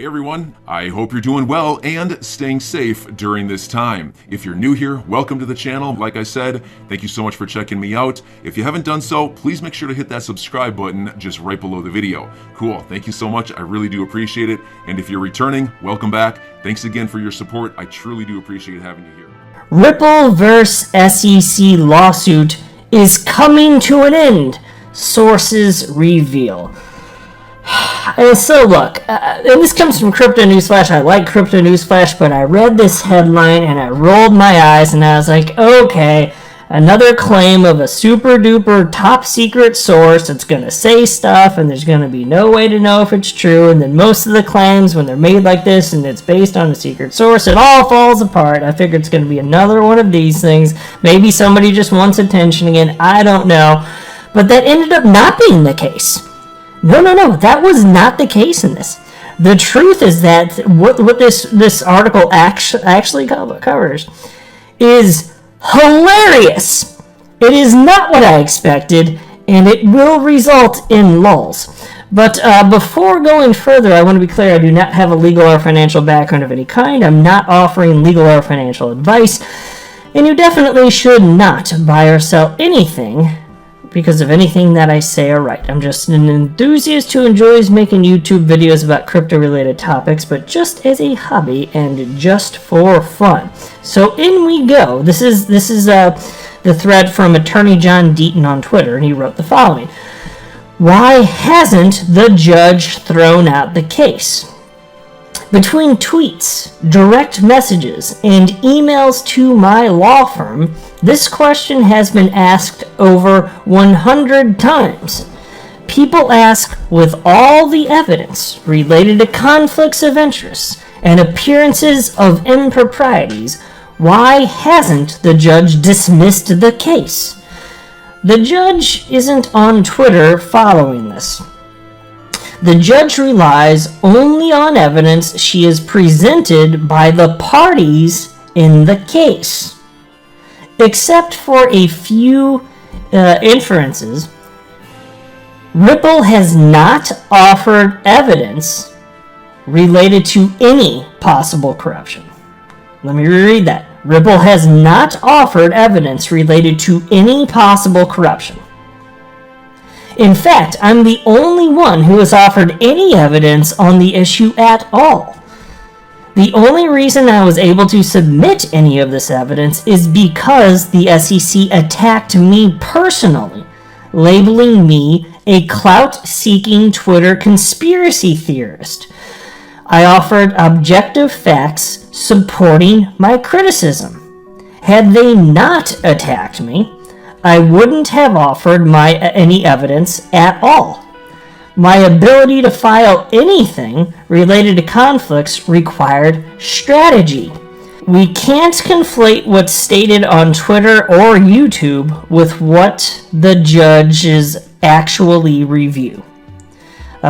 Hey everyone, I hope you're doing well and staying safe during this time. If you're new here, welcome to the channel. Like I said, thank you so much for checking me out. If you haven't done so, please make sure to hit that subscribe button just right below the video. Cool, thank you so much. I really do appreciate it. And if you're returning, welcome back. Thanks again for your support. I truly do appreciate having you here. Ripple vs. SEC lawsuit is coming to an end, sources reveal. And so look, and this comes from Crypto Newsflash. I like Crypto Newsflash, but I read this headline and I rolled my eyes and I was like, okay, another claim of a super duper top secret source that's going to say stuff and there's going to be no way to know if it's true. And then most of the claims, when they're made like this and it's based on a secret source, it all falls apart. I figured it's going to be another one of these things. Maybe somebody just wants attention again. I don't know. But that ended up not being the case. No, that was not the case in this. The truth is that what this article actually covers is hilarious. It is not what I expected, and it will result in lulls. But before going further, I want to be clear, I do not have a legal or financial background of any kind. I'm not offering legal or financial advice, and you definitely should not buy or sell anything because of anything that I say or write. I'm just an enthusiast who enjoys making YouTube videos about crypto-related topics, but just as a hobby and just for fun. So in we go. This is the thread from Attorney John Deaton on Twitter, and he wrote the following. Why hasn't the judge thrown out the case? Between tweets, direct messages, and emails to my law firm, this question has been asked over 100 times. People ask, with all the evidence related to conflicts of interest and appearances of improprieties, why hasn't the judge dismissed the case? The judge isn't on Twitter following this. The judge relies only on evidence she is presented by the parties in the case. Except for a few inferences, Ripple has not offered evidence related to any possible corruption. Let me reread that. Ripple has not offered evidence related to any possible corruption. In fact, I'm the only one who has offered any evidence on the issue at all. The only reason I was able to submit any of this evidence is because the SEC attacked me personally, labeling me a clout-seeking Twitter conspiracy theorist. I offered objective facts supporting my criticism. Had they not attacked me, I wouldn't have offered any evidence at all. My ability to file anything related to conflicts required strategy. We can't conflate what's stated on Twitter or YouTube with what the judges actually review.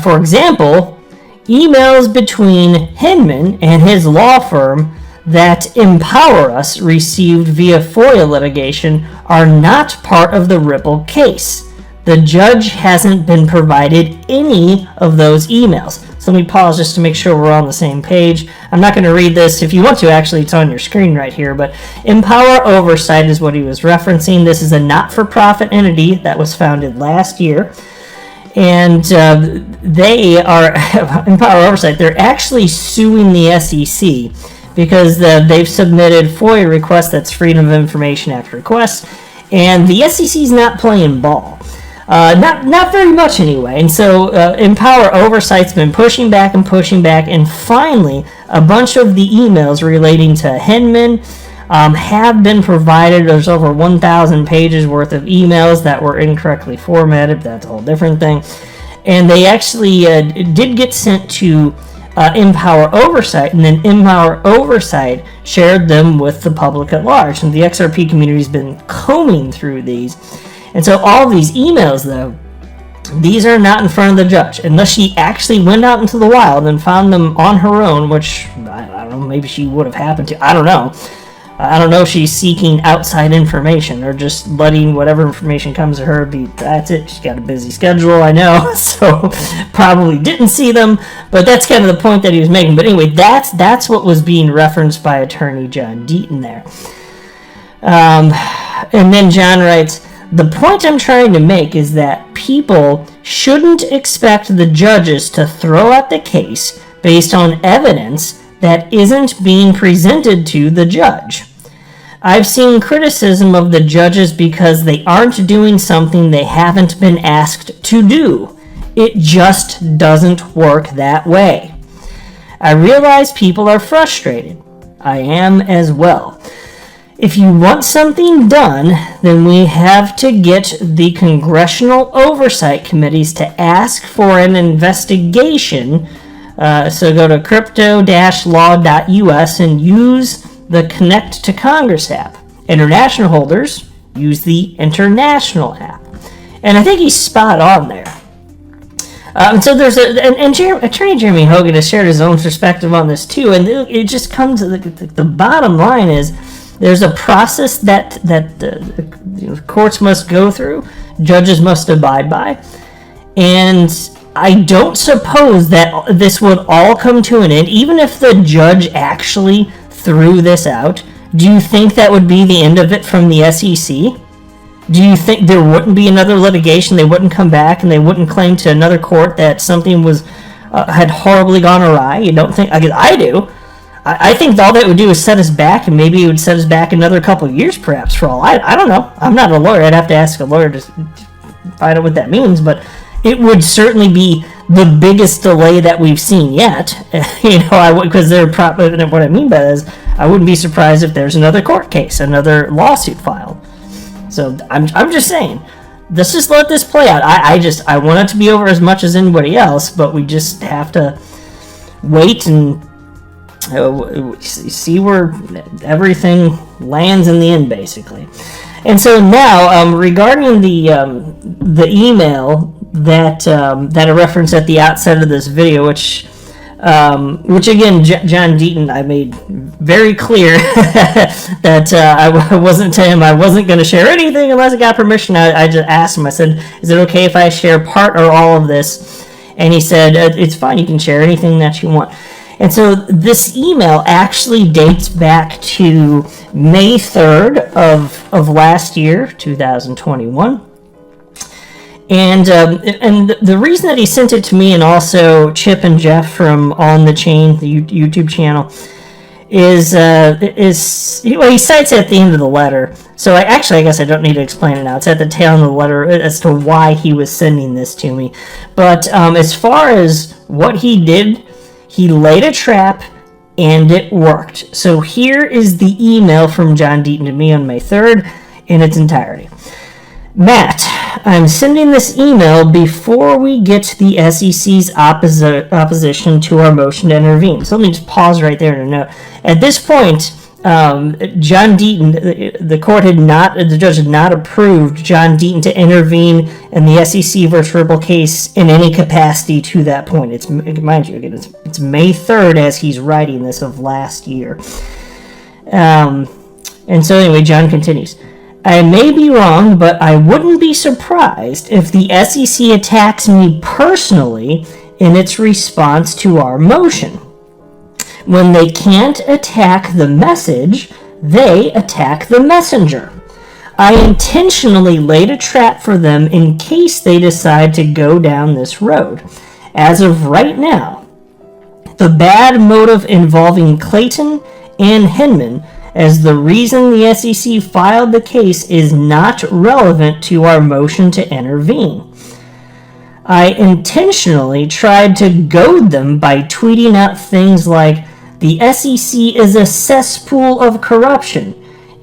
For example, emails between Hinman and his law firm that Empower Us received via FOIA litigation are not part of the Ripple case. The judge hasn't been provided any of those emails. So let me pause just to make sure we're on the same page. I'm not going to read this. If you want to, actually, it's on your screen right here. But Empower Oversight is what he was referencing. This is a not-for-profit entity that was founded last year. And they are, Empower Oversight, they're actually suing the SEC because they've submitted FOIA requests, that's Freedom of Information Act requests, and the SEC's not playing ball. Not very much anyway. And so Empower Oversight's been pushing back, and finally a bunch of the emails relating to Hinman have been provided. There's over 1,000 pages worth of emails that were incorrectly formatted. That's a whole different thing. And they actually did get sent to Empower Oversight, and then Empower Oversight shared them with the public at large. And the XRP community has been combing through these. And so all these emails, though, these are not in front of the judge, unless she actually went out into the wild and found them on her own, which, I don't know, maybe she would have happened to, I don't know. I don't know if she's seeking outside information or just letting whatever information comes to her be, that's it. She's got a busy schedule, I know, so probably didn't see them, but that's kind of the point that he was making. But anyway, that's what was being referenced by attorney John Deaton there. And then John writes, the point I'm trying to make is that people shouldn't expect the judges to throw out the case based on evidence that isn't being presented to the judge. I've seen criticism of the judges because they aren't doing something they haven't been asked to do. It just doesn't work that way. I realize people are frustrated. I am as well. If you want something done, then we have to get the congressional oversight committees to ask for an investigation. So go to crypto-law.us and use the Connect to Congress app. International holders use the International app. And I think he's spot on there. So there's Attorney Jeremy Hogan has shared his own perspective on this too, and it just comes to the bottom line is there's a process that the courts must go through, judges must abide by, and I don't suppose that this would all come to an end, even if the judge actually threw this out. Do you think that would be the end of it from the SEC? Do you think there wouldn't be another litigation? They wouldn't come back and they wouldn't claim to another court that something was had horribly gone awry? You don't think? I do. I think all that would do is set us back, and maybe it would set us back another couple of years, perhaps. For all I don't know. I'm not a lawyer. I'd have to ask a lawyer to find out what that means, but it would certainly be the biggest delay that we've seen yet. Because they're probably what I mean by that is I wouldn't be surprised if there's another court case, another lawsuit filed. So I'm just saying, let's just let this play out. I want it to be over as much as anybody else, but we just have to wait and see where everything lands in the end, basically. And so now, regarding the email that I referenced at the outset of this video, which again, John Deaton, I made very clear that I wasn't telling him I wasn't going to share anything unless I got permission. I just asked him, I said, is it okay if I share part or all of this? And he said, it's fine, you can share anything that you want. And so this email actually dates back to May 3rd of last year, 2021. And the reason that he sent it to me, and also Chip and Jeff from On the Chain, the YouTube channel, is he cites at the end of the letter. So I guess I don't need to explain it now. It's at the tail end of the letter as to why he was sending this to me. But as far as what he did, he laid a trap, and it worked. So here is the email from John Deaton to me on May 3rd in its entirety. Matt, I'm sending this email before we get the SEC's opposition to our motion to intervene. So let me just pause right there to note. At this point, John Deaton, the judge had not approved John Deaton to intervene in the SEC versus Ripple case in any capacity to that point. It's, mind you, again, it's May 3rd as he's writing this of last year. And so anyway, John continues. I may be wrong, but I wouldn't be surprised if the SEC attacks me personally in its response to our motion. When they can't attack the message, they attack the messenger. I intentionally laid a trap for them in case they decide to go down this road. As of right now, the bad motive involving Clayton and Hinman as the reason the SEC filed the case is not relevant to our motion to intervene. I intentionally tried to goad them by tweeting out things like, the SEC is a cesspool of corruption,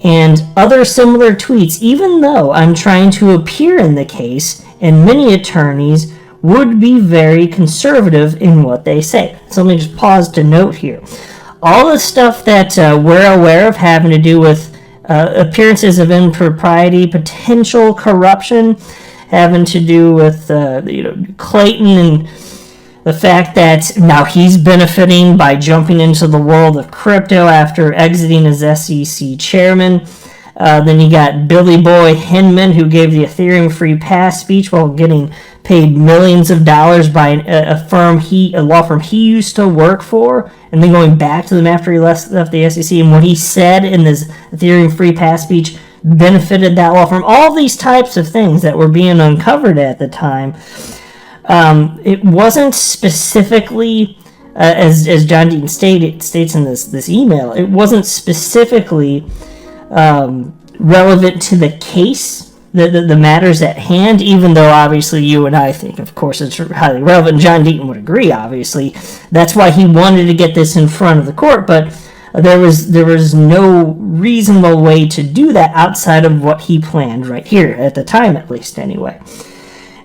and other similar tweets, even though I'm trying to appear in the case, and many attorneys would be very conservative in what they say. So let me just pause to note here. All the stuff that we're aware of having to do with appearances of impropriety, potential corruption, having to do with Clayton and The fact that now he's benefiting by jumping into the world of crypto after exiting as SEC chairman. Then you got Billy Boy Hinman, who gave the Ethereum free pass speech while getting paid millions of dollars by a law firm he used to work for, and then going back to them after he left the SEC. And what he said in this Ethereum free pass speech benefited that law firm. All these types of things that were being uncovered at the time. It wasn't specifically, as John Deaton states in this email, it wasn't specifically relevant to the case, the matters at hand, even though obviously you and I think, of course, it's highly relevant. John Deaton would agree, obviously. That's why he wanted to get this in front of the court, but there was no reasonable way to do that outside of what he planned right here, at the time at least, anyway.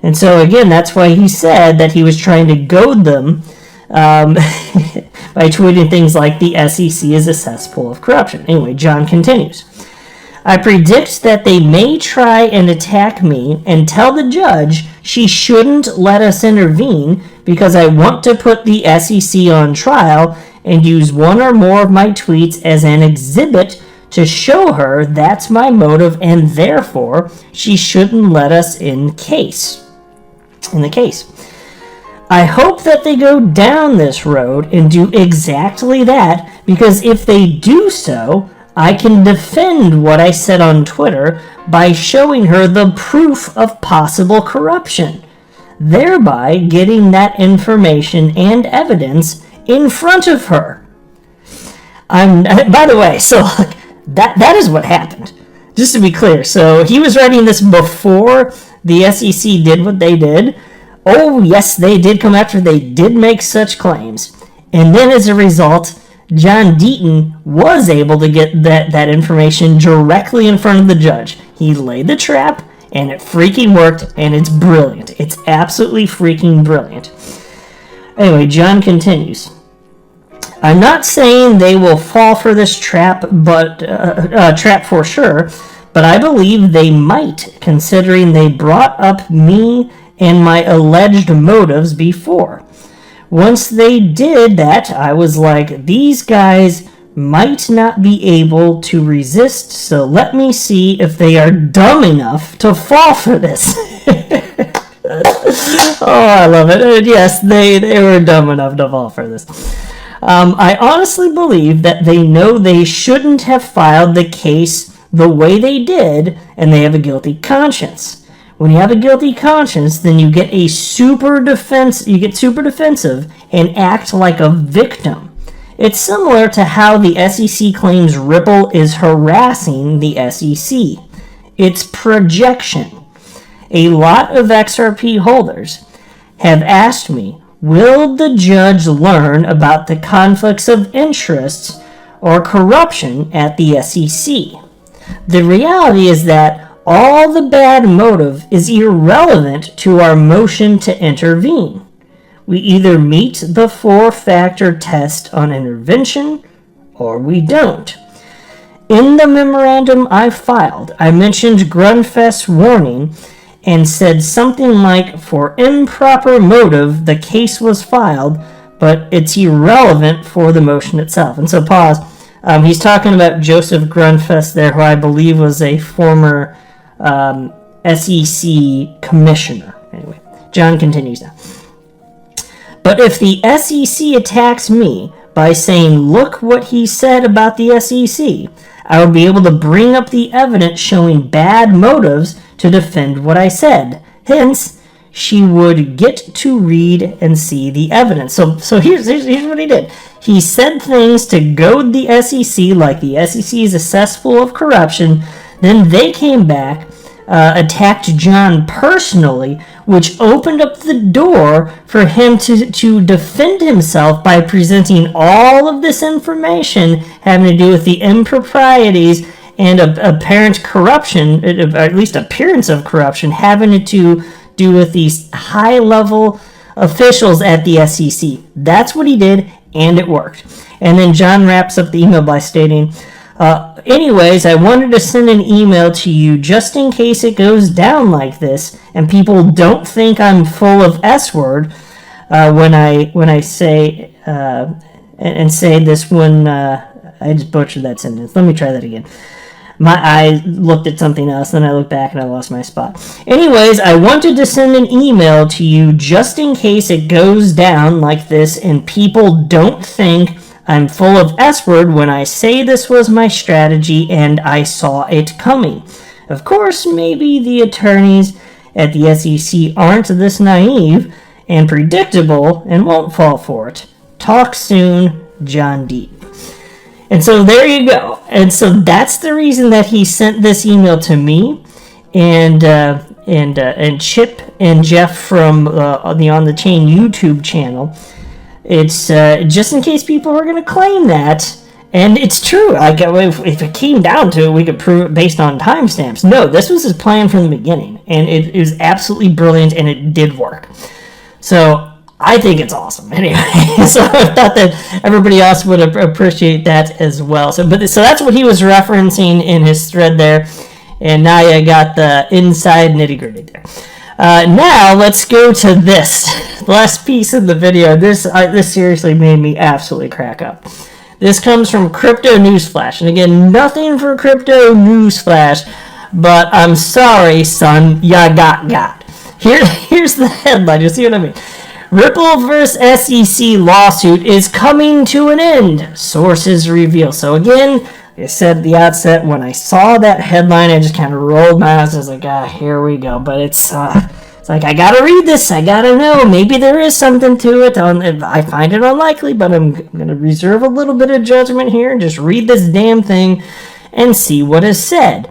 And so, again, that's why he said that he was trying to goad them by tweeting things like the SEC is a cesspool of corruption. Anyway, John continues. I predict that they may try and attack me and tell the judge she shouldn't let us intervene because I want to put the SEC on trial and use one or more of my tweets as an exhibit to show her that's my motive and therefore she shouldn't let us in the case. I hope that they go down this road and do exactly that, because if they do so, I can defend what I said on Twitter by showing her the proof of possible corruption, thereby getting that information and evidence in front of her. By the way, so that is what happened. Just to be clear, so he was writing this before the SEC did what they did. Oh, yes, they did come after. They did make such claims. And then as a result, John Deaton was able to get that information directly in front of the judge. He laid the trap, and it freaking worked, and it's brilliant. It's absolutely freaking brilliant. Anyway, John continues. I'm not saying they will fall for this trap, but trap for sure, but I believe they might, considering they brought up me and my alleged motives before. Once they did that, I was like, these guys might not be able to resist, so let me see if they are dumb enough to fall for this. Oh, I love it. And yes, they were dumb enough to fall for this. I honestly believe that they know they shouldn't have filed the case the way they did, and they have a guilty conscience. When you have a guilty conscience, then you get super defensive and act like a victim. It's similar to how the SEC claims Ripple is harassing the SEC. It's projection. A lot of XRP holders have asked me, will the judge learn about the conflicts of interests or corruption at the SEC? The reality is that all the bad motive is irrelevant to our motion to intervene. We either meet the 4-factor test on intervention or we don't. In the memorandum I filed, I mentioned Grunfest's warning and said something like, for improper motive, the case was filed, but it's irrelevant for the motion itself. And so pause. He's talking about Joseph Grunfest there, who I believe was a former SEC commissioner. Anyway, John continues now. But if the SEC attacks me by saying, look what he said about the SEC, I would be able to bring up the evidence showing bad motives to defend what I said. Hence, she would get to read and see the evidence. So here's what he did. He said things to goad the SEC, like the SEC is a cesspool of corruption. Then they came back, attacked John personally, which opened up the door for him to defend himself by presenting all of this information having to do with the improprieties and apparent corruption, or at least appearance of corruption, having to do with these high-level officials at the SEC. That's what he did, and it worked. And then John wraps up the email by stating, anyways, I wanted to send an email to you just in case it goes down like this and people don't think I'm full of S-word. when I say and say this one. I just butchered that sentence. Let me try that again. I looked at something else, then I looked back and I lost my spot. Anyways, I wanted to send an email to you just in case it goes down like this and people don't think I'm full of S-word when I say this was my strategy and I saw it coming. Of course, maybe the attorneys at the SEC aren't this naive and predictable and won't fall for it. Talk soon, John D. And so there you go. And so that's the reason that he sent this email to me and Chip and Jeff from the On the Chain YouTube channel. It's just in case people are going to claim that. And it's true. Like, if it came down to it, we could prove it based on timestamps. No, this was his plan from the beginning. And it was absolutely brilliant, and it did work. So I think it's awesome. Anyway, so I thought that everybody else would appreciate that as well. So that's what he was referencing in his thread there. And now you got the inside nitty-gritty there. Now let's go to this last piece of the video. This seriously made me absolutely crack up. This comes from Crypto Newsflash. And again, nothing for Crypto Newsflash, but I'm sorry, son, ya got. Here's the headline. You see what I mean? Ripple vs. SEC lawsuit is coming to an end, sources reveal. So again, like I said at the outset, when I saw that headline, I just kind of rolled my eyes. I was like, here we go. But it's like, I gotta read this. I gotta know. Maybe there is something to it. I find it unlikely, but I'm gonna reserve a little bit of judgment here and just read this damn thing and see what is said.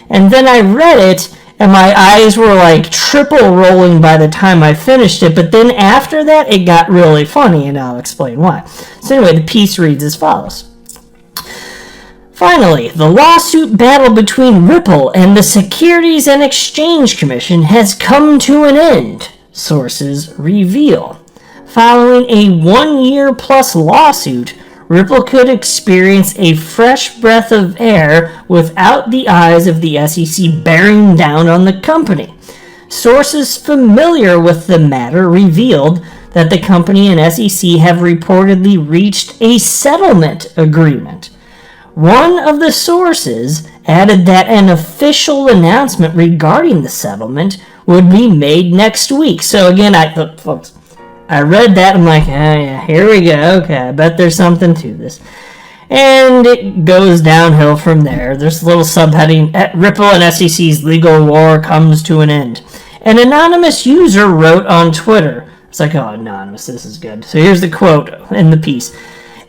And then I read it, and my eyes were like triple rolling by the time I finished it. But then after that, it got really funny, and I'll explain why. So anyway, the piece reads as follows. Finally, the lawsuit battle between Ripple and the Securities and Exchange Commission has come to an end, sources reveal. Following a 1-year-plus lawsuit, Ripple could experience a fresh breath of air without the eyes of the SEC bearing down on the company. Sources familiar with the matter revealed that the company and SEC have reportedly reached a settlement agreement. One of the sources added that an official announcement regarding the settlement would be made next week. So again, folks, I read that, I'm like, yeah, here we go, okay, I bet there's something to this. And it goes downhill from there. There's a little subheading, Ripple and SEC's legal war comes to an end. An anonymous user wrote on Twitter, it's like, oh, anonymous, this is good. So here's the quote in the piece.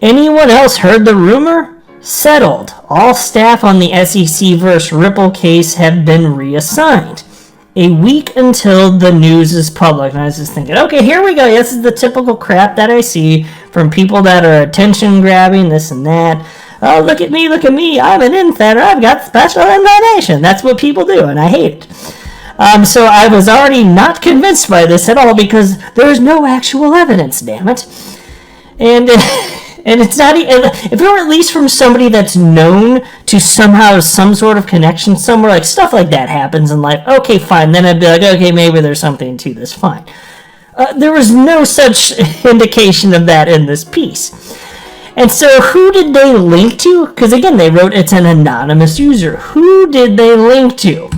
Anyone else heard the rumor? Settled. All staff on the SEC vs. Ripple case have been reassigned. A week until the news is public. And I was just thinking, okay, here we go. This is the typical crap that I see from people that are attention grabbing, this and that. Oh, look at me, I'm an insider, I've got special information. That's what people do, and I hate it. So I was already not convinced by this at all because there's no actual evidence, damn it. And it's not, if it were at least from somebody that's known to somehow some sort of connection somewhere, like stuff like that happens in life, okay, fine, then I'd be like, okay, maybe there's something to this, fine. There was no such indication of that in this piece. And so who did they link to? Because again, they wrote it's an anonymous user. Who did they link to?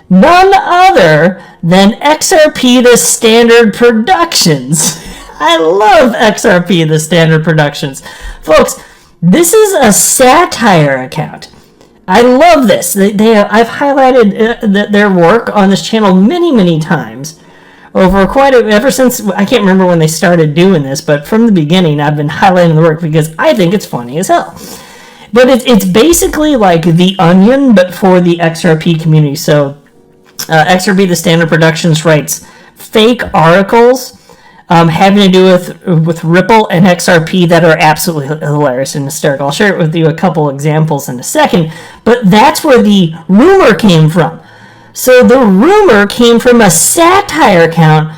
None other than XRP the Standard Productions. I love XRP, the Standard Productions. Folks, this is a satire account. I love this. I've highlighted their work on this channel many, many times. Ever since, I can't remember when they started doing this, but from the beginning I've been highlighting the work because I think it's funny as hell. But it's basically like The Onion, but for the XRP community. So XRP, the Standard Productions, writes fake articles having to do with Ripple and XRP that are absolutely hilarious and hysterical. I'll share it with you a couple examples in a second, but that's where the rumor came from. So the rumor came from a satire account,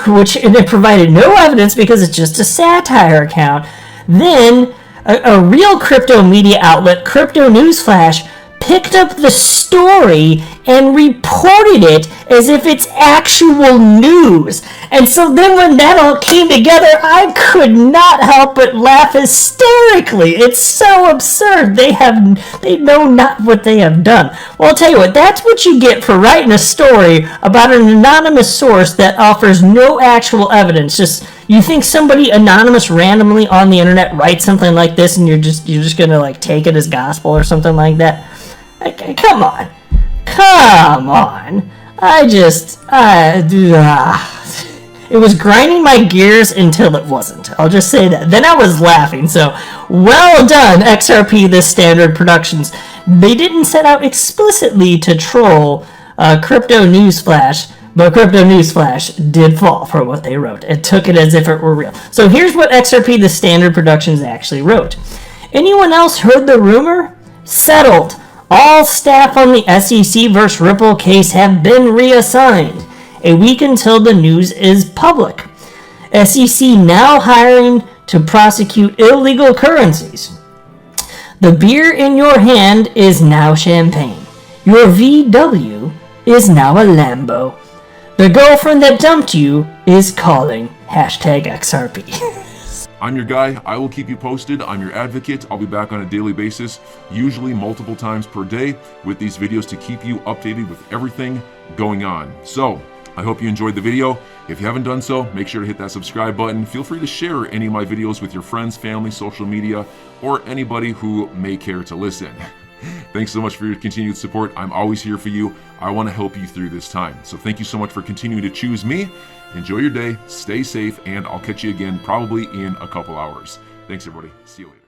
which it provided no evidence because it's just a satire account. Then a real crypto media outlet, Crypto Newsflash, picked up the story and reported it as if it's actual news. And so then when that all came together, I could not help but laugh hysterically. It's so absurd. They know not what they have done. Well, I'll tell you what, that's what you get for writing a story about an anonymous source that offers no actual evidence. Just, you think somebody anonymous randomly on the internet writes something like this and you're just gonna like take it as gospel or something like that? Come on. It was grinding my gears until it wasn't. I'll just say that. Then I was laughing. So, well done, XRP, This Standard Productions. They didn't set out explicitly to troll Crypto Newsflash, but Crypto Newsflash did fall for what they wrote. It took it as if it were real. So here's what XRP, This Standard Productions actually wrote. Anyone else heard the rumor? Settled. All staff on the SEC vs. Ripple case have been reassigned. A week until the news is public. SEC now hiring to prosecute illegal currencies. The beer in your hand is now champagne. Your VW is now a Lambo. The girlfriend that dumped you is calling. #XRP. I'm your guy. I will keep you posted. I'm your advocate. I'll be back on a daily basis, usually multiple times per day, with these videos to keep you updated with everything going on. So, I hope you enjoyed the video. If you haven't done so, make sure to hit that subscribe button. Feel free to share any of my videos with your friends, family, social media, or anybody who may care to listen. Thanks so much for your continued support. I'm always here for you. I want to help you through this time. So thank you so much for continuing to choose me. Enjoy your day, stay safe, and I'll catch you again probably in a couple hours. Thanks, everybody. See you later.